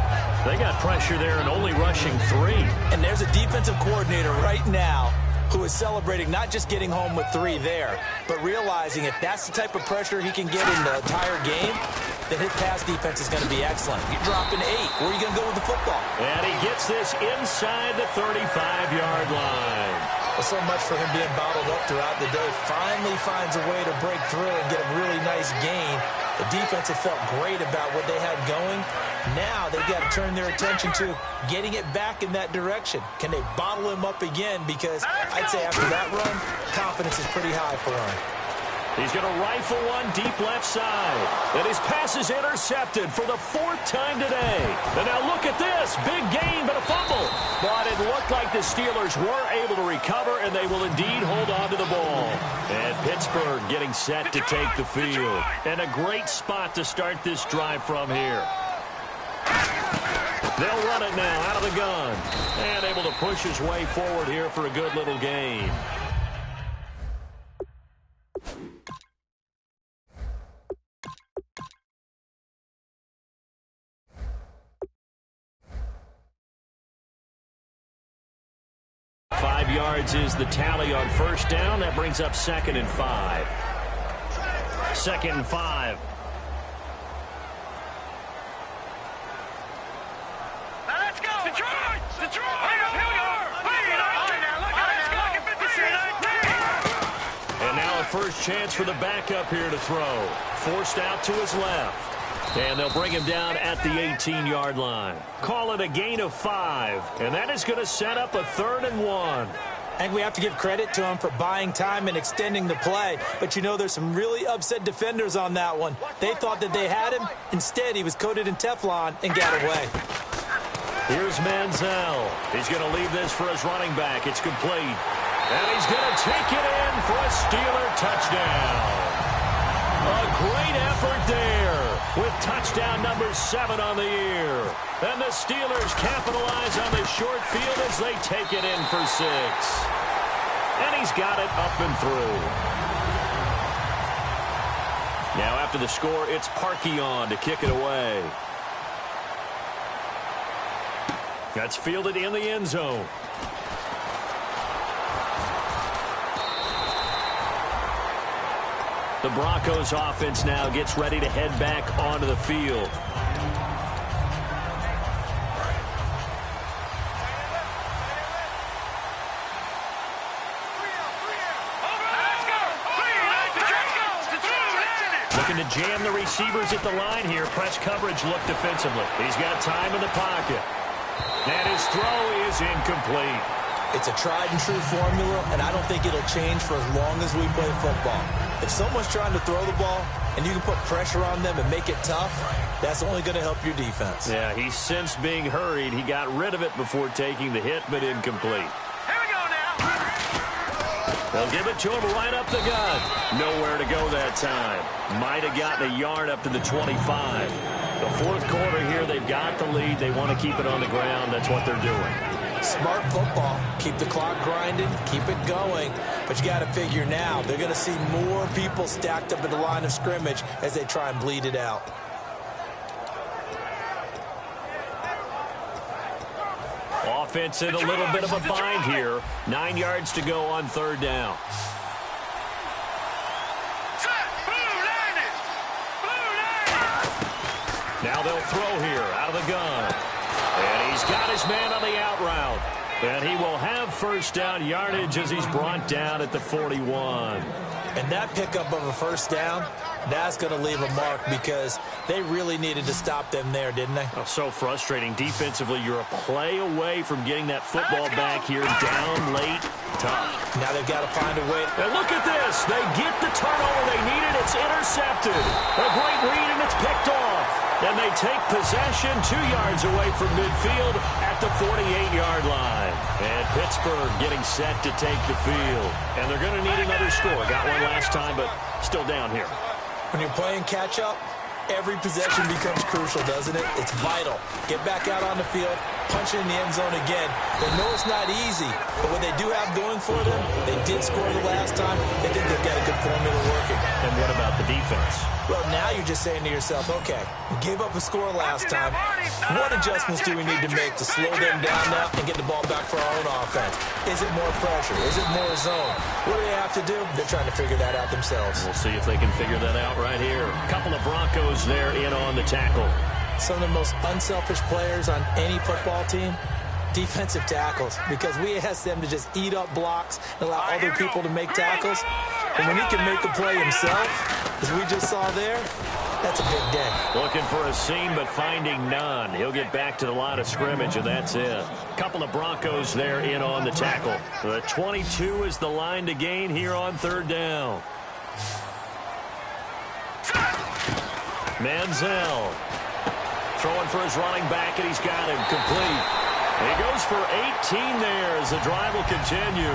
They got pressure there and only rushing 3. And there's a defensive coordinator right now who is celebrating not just getting home with 3 there, but realizing if that's the type of pressure he can get in the entire game, then his pass defense is going to be excellent. You're dropping 8. Where are you going to go with the football? And he gets this inside the 35-yard line. Well, so much for him being bottled up throughout the day. Finally finds a way to break through and get a really nice gain. The defense had felt great about what they had going. Now they've got to turn their attention to getting it back in that direction. Can they bottle him up again? Because I'd say after that run, confidence is pretty high for him. He's going to rifle one deep left side. And his pass is intercepted for the 4th time today. And now look at this. Big gain, but a fumble. But it looked like the Steelers were able to recover, and they will indeed hold on to the ball. And Pittsburgh getting set to take the field. And a great spot to start this drive from here. They'll run it now out of the gun. And able to push his way forward here for a good little gain. Yards is the tally on first down. That brings up 2nd and 5. 2nd and 5. Let's go! Detroit! Detroit! And now a first chance for the backup here to throw. Forced out to his left. And they'll bring him down at the 18-yard line. Call it a gain of 5. And that is going to set up a 3rd and 1. And we have to give credit to him for buying time and extending the play. But, you know, there's some really upset defenders on that one. They thought that they had him. Instead, he was coated in Teflon and got away. Here's Manziel. He's going to leave this for his running back. It's complete. And he's going to take it in for a Steeler touchdown. A great effort there with touchdown number 7 on the year. And the Steelers capitalize on the short field as they take it in for 6. And he's got it up and through. Now after the score, it's Parkey to kick it away. That's fielded in the end zone. The Broncos offense now gets ready to head back onto the field. Looking to jam the receivers at the line here. Press coverage look defensively. He's got time in the pocket. And his throw is incomplete. It's a tried-and-true formula, and I don't think it'll change for as long as we play football. If someone's trying to throw the ball and you can put pressure on them and make it tough, that's only going to help your defense. Yeah, he's since being hurried. He got rid of it before taking the hit, but incomplete. Here we go now. They'll give it to him right up the gut. Nowhere to go that time. Might have gotten a yard up to the 25. The fourth quarter here, they've got the lead. They want to keep it on the ground. That's what they're doing. Smart football. Keep the clock grinding. Keep it going. But you got to figure now, they're going to see more people stacked up at the line of scrimmage as they try and bleed it out. Offense in a little bit of a bind here. 9 yards to go on third down. Now they'll throw here out of the gun. And he's got his man on the out route. And he will have first down yardage as he's brought down at the 41. And that pickup of a first down, that's going to leave a mark because they really needed to stop them there, didn't they? Oh, so frustrating. Defensively, you're a play away from getting that football back here down late. Tough. Now they've got to find a way. And look at this. They get the turnover they needed. It's intercepted. A great read, and it's picked off. And they take possession 2 yards away from midfield at the 48-yard line. And Pittsburgh getting set to take the field. And they're going to need another score. Got one last time, but still down here. When you're playing catch-up, every possession becomes crucial, doesn't it? It's vital. Get back out on the field, punch it in the end zone again. They know it's not easy, but what they do have going for them, they did score the last time. They think they've got a good formula working. And what about the defense? Well, now you're just saying to yourself, okay, we gave up a score last time. What adjustments do we need to make to slow them down now and get the ball back for our own offense? Is it more pressure? Is it more zone? What do they have to do? They're trying to figure that out themselves. We'll see if they can figure that out right here. A couple of Broncos there in on the tackle. Some of the most unselfish players on any football team, defensive tackles, because we ask them to just eat up blocks and allow other people to make tackles. And when he can make a play himself, as we just saw there, that's a big day. Looking for a seam, but finding none. He'll get back to the line of scrimmage, and that's it. A couple of Broncos there in on the tackle. The 22 is the line to gain here on third down. Manziel throwing for his running back, and he's got him complete. He goes for 18 there as the drive will continue.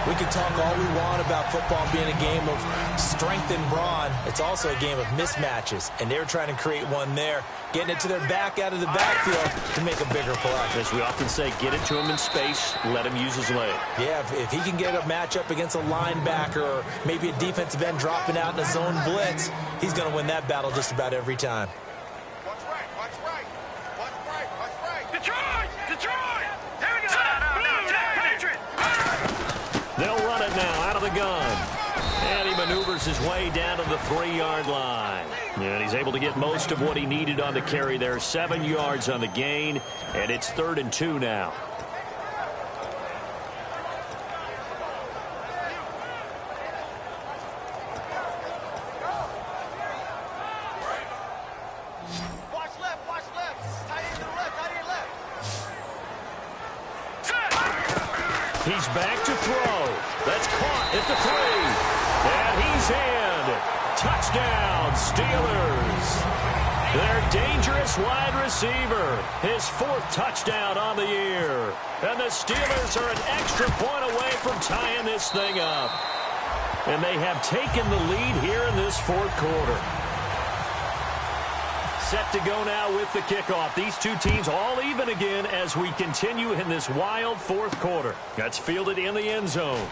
We can talk all we want about football being a game of strength and brawn. It's also a game of mismatches, and they're trying to create one there, getting it to their back out of the backfield to make a bigger play. As we often say, get it to him in space, let him use his leg. Yeah, if he can get a matchup against a linebacker or maybe a defensive end dropping out in a zone blitz, he's going to win that battle just about every time. They'll run it now out of the gun. And he maneuvers his way down to the 3-yard line. And he's able to get most of what he needed on the carry there. 7 yards on the gain, and it's 3rd and 2 now. He's back to throw. That's caught at the 3. And he's in. Touchdown, Steelers. Their dangerous wide receiver. His 4th touchdown on the year. And the Steelers are an extra point away from tying this thing up. And they have taken the lead here in this 4th quarter. Set to go now with the kickoff. These two teams all even again as we continue in this wild 4th quarter. That's fielded in the end zone.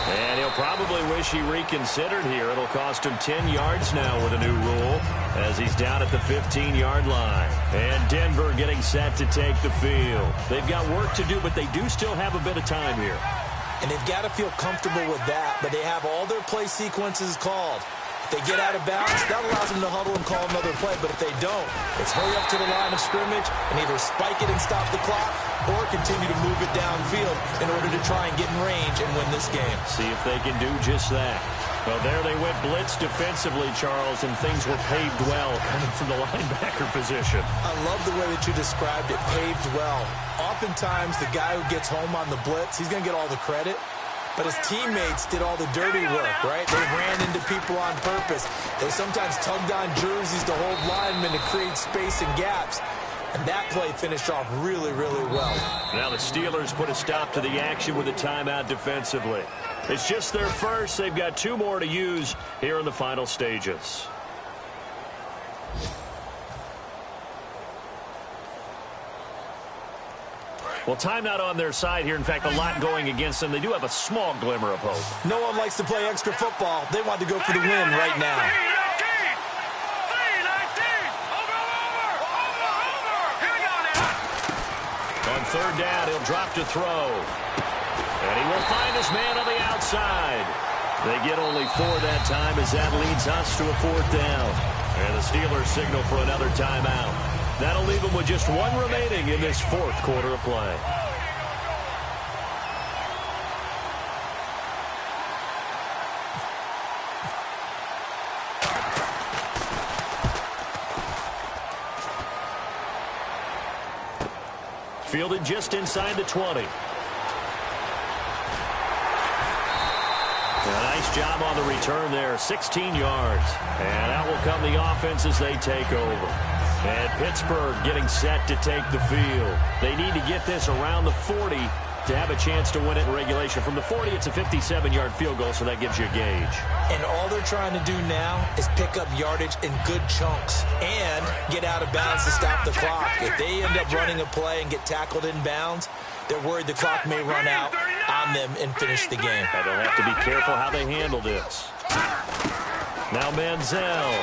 And he'll probably wish he reconsidered here. It'll cost him 10 yards now with a new rule as he's down at the 15-yard line. And Denver getting set to take the field. They've got work to do, but they do still have a bit of time here. And they've got to feel comfortable with that, but they have all their play sequences called. They get out of bounds, that allows them to huddle and call another play. But if they don't, it's hurry up to the line of scrimmage and either spike it and stop the clock or continue to move it downfield in order to try and get in range and win this game. See if they can do just that. Well, there they went blitz defensively, Charles, and things were paved well coming from the linebacker position. I love the way that you described it, paved well. Oftentimes, the guy who gets home on the blitz, he's going to get all the credit. But his teammates did all the dirty work, right? They ran into people on purpose. They sometimes tugged on jerseys to hold linemen to create space and gaps. And that play finished off really, really well. Now the Steelers put a stop to the action with a timeout defensively. It's just their first. They've got 2 more to use here in the final stages. Well, timeout on their side here. In fact, a lot going against them. They do have a small glimmer of hope. No one likes to play extra football. They want to go for the win right now. On 3rd down, he'll drop to throw. And he will find his man on the outside. They get only 4 that time as that leads us to a 4th down. And the Steelers signal for another timeout. That'll leave them with just 1 remaining in this 4th quarter of play. Fielded just inside the 20. A nice job on the return there, 16 yards. And out will come the offense as they take over. And Pittsburgh getting set to take the field. They need to get this around the 40 to have a chance to win it in regulation. From the 40, it's a 57-yard field goal, so that gives you a gauge. And all they're trying to do now is pick up yardage in good chunks and get out of bounds to stop the clock. If they end up running a play and get tackled in bounds, they're worried the clock may run out on them and finish the game. Now they'll have to be careful how they handle this. Now Manziel.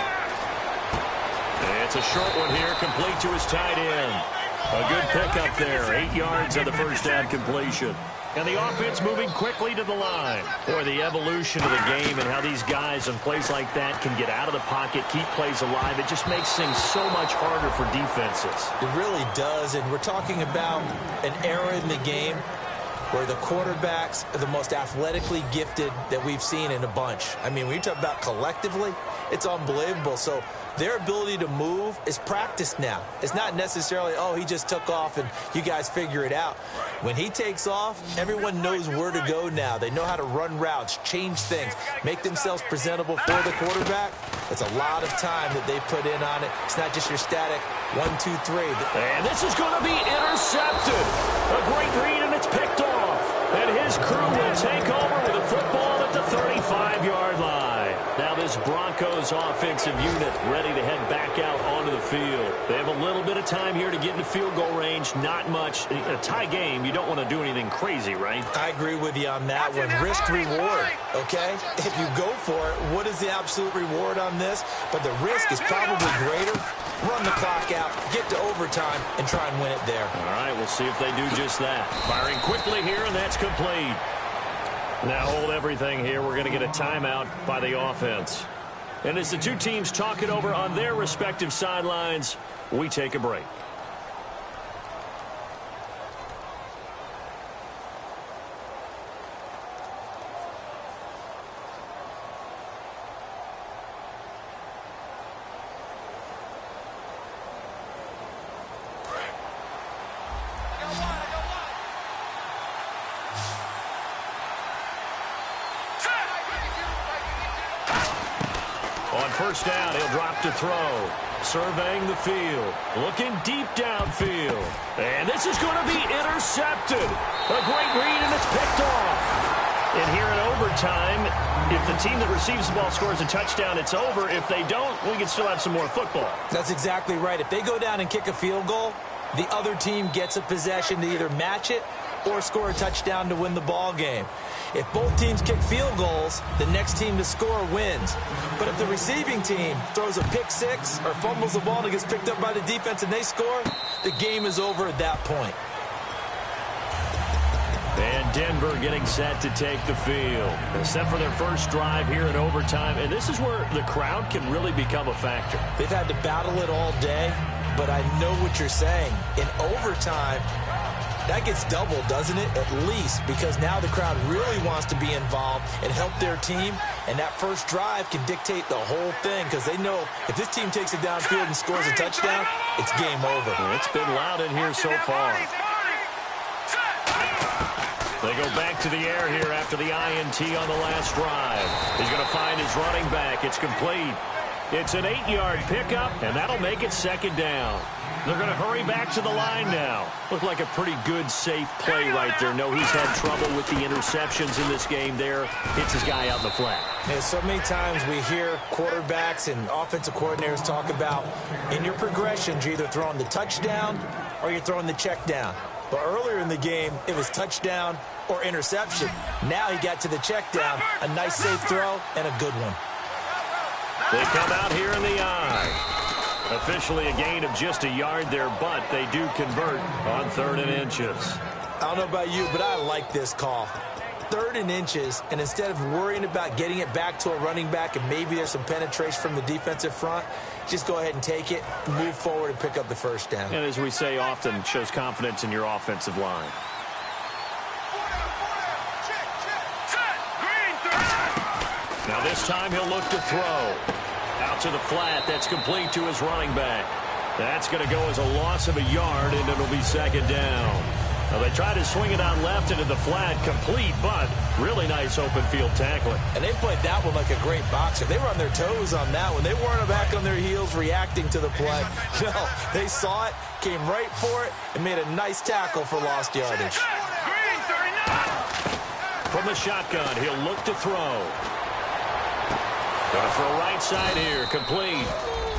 It's a short one here, complete to his tight end. A good pickup there, 8 yards on the first down completion. And the offense moving quickly to the line. Boy, the evolution of the game and how these guys on plays like that can get out of the pocket, keep plays alive, it just makes things so much harder for defenses. It really does, and we're talking about an era in the game where the quarterbacks are the most athletically gifted that we've seen in a bunch. I mean, when you talk about collectively, it's unbelievable. So their ability to move is practiced now. It's not necessarily, oh, he just took off and you guys figure it out. When he takes off, everyone knows where to go now. They know how to run routes, change things, make themselves presentable for the quarterback. It's a lot of time that they put in on it. It's not just your static 1, 2, 3. And this is going to be intercepted. A great read, and it's picked off. And his crew will take over with a football at the 35-yard line. Now this Broncos offensive unit ready to head back out onto the field. They have a little bit of time here to get into field goal range. Not much. A tie game, you don't want to do anything crazy, right? I agree with you on that one. Risk-reward, okay? If you go for it, what is the absolute reward on this? But the risk is probably greater. Run the clock out, get to overtime, and try and win it there. All right, we'll see if they do just that. Firing quickly here, and that's complete. Now hold everything here. We're going to get a timeout by the offense. And as the two teams talk it over on their respective sidelines, we take a break. First down, he'll drop to throw. Surveying the field. Looking deep downfield. And this is going to be intercepted. A great read, and it's picked off. And here in overtime, if the team that receives the ball scores a touchdown, it's over. If they don't, we can still have some more football. That's exactly right. If they go down and kick a field goal, the other team gets a possession to either match it or score a touchdown to win the ball game. If both teams kick field goals, the next team to score wins. But if the receiving team throws a pick six or fumbles the ball and it gets picked up by the defense and they score, the game is over at that point. And Denver getting set to take the field. They're set for their first drive here in overtime. And this is where the crowd can really become a factor. They've had to battle it all day, but I know what you're saying. In overtime, that gets doubled, doesn't it? At least, because now the crowd really wants to be involved and help their team, and that first drive can dictate the whole thing because they know if this team takes it downfield and scores a touchdown, it's game over. It's been loud in here so far. They go back to the air here after the INT on the last drive. He's going to find his running back. It's complete. It's an 8-yard pickup, and that'll make it second down. They're going to hurry back to the line now. Looked like a pretty good, safe play right there. No, he's had trouble with the interceptions in this game there. Hits his guy out in the flat. Yeah, so many times we hear quarterbacks and offensive coordinators talk about in your progressions, you're either throwing the touchdown or you're throwing the check down. But earlier in the game, it was touchdown or interception. Now he got to the check down, a nice safe throw, and a good one. They come out here in the eye. Officially a gain of just a yard there, but they do convert on 3rd and inches. I don't know about you, but I like this call. 3rd and inches, and instead of worrying about getting it back to a running back and maybe there's some penetration from the defensive front, just go ahead and take it, move forward, and pick up the first down. And as we say often, shows confidence in your offensive line. Now this time he'll look to throw. Out to the flat. That's complete to his running back. That's going to go as a loss of a yard, and it'll be second down. Now they try to swing it out left into the flat. Complete, but really nice open field tackling. And they played that one like a great boxer. They were on their toes on that one. They weren't back on their heels reacting to the play. No, they saw it, came right for it, and made a nice tackle for lost yardage. From the shotgun, he'll look to throw. Going for a right side here, complete.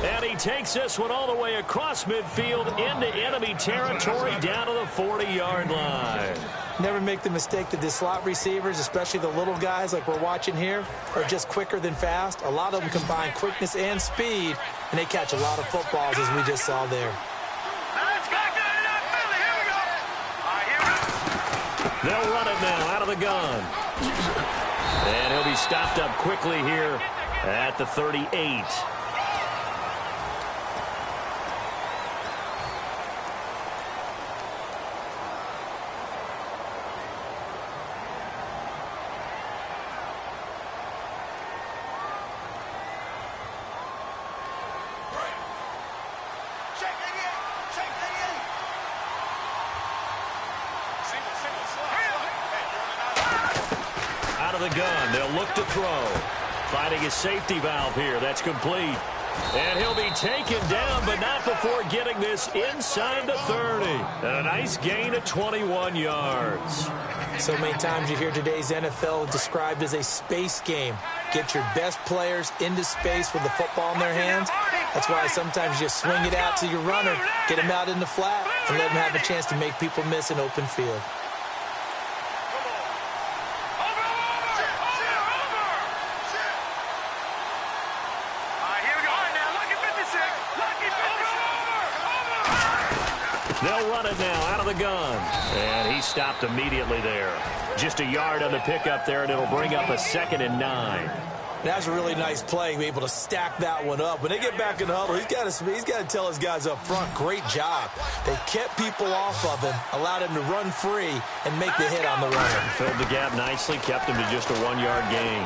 And he takes this one all the way across midfield into enemy territory down to the 40-yard line. Never make the mistake that the slot receivers, especially the little guys like we're watching here, are just quicker than fast. A lot of them combine quickness and speed, and they catch a lot of footballs, as we just saw there. They'll run it now out of the gun. And he'll be stopped up quickly here at the 38. The gun. They'll look to throw. Finding his safety valve here. That's complete. And he'll be taken down, but not before getting this inside the 30. And a nice gain of 21 yards. So many times you hear today's NFL described as a space game. Get your best players into space with the football in their hands. That's why sometimes you swing it out to your runner, get him out in the flat, and let him have a chance to make people miss an open field. They'll run it now out of the gun. And he stopped immediately there. Just a yard on the pickup there, and it'll bring up a 2nd and 9. That's a really nice play, be able to stack that one up. When they get back in the huddle, he's got to tell his guys up front, great job. They kept people off of him, allowed him to run free, and make the hit on the runner. Filled the gap nicely, kept him to just a 1-yard gain.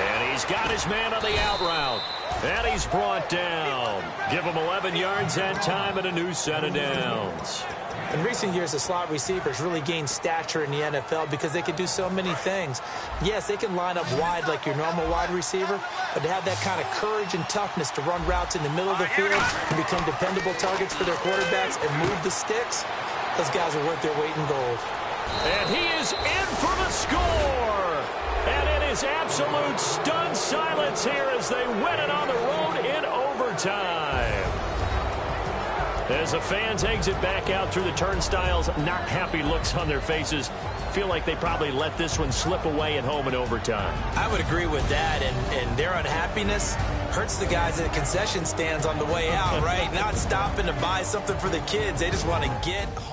And he's got his man on the out route. And he's brought down. Give him 11 yards that time and a new set of downs. In recent years, the slot receivers really gained stature in the NFL because they can do so many things. Yes, they can line up wide like your normal wide receiver, but to have that kind of courage and toughness to run routes in the middle of the field and become dependable targets for their quarterbacks and move the sticks, those guys are worth their weight in gold. And he is in for the score. And it is absolute stunned silence here as they win it on the road in overtime. As the fans exit back out through the turnstiles, not happy looks on their faces. Feel like they probably let this one slip away at home in overtime. I would agree with that, and their unhappiness hurts the guys at the concession stands on the way out, right? Not stopping to buy something for the kids. They just want to get home.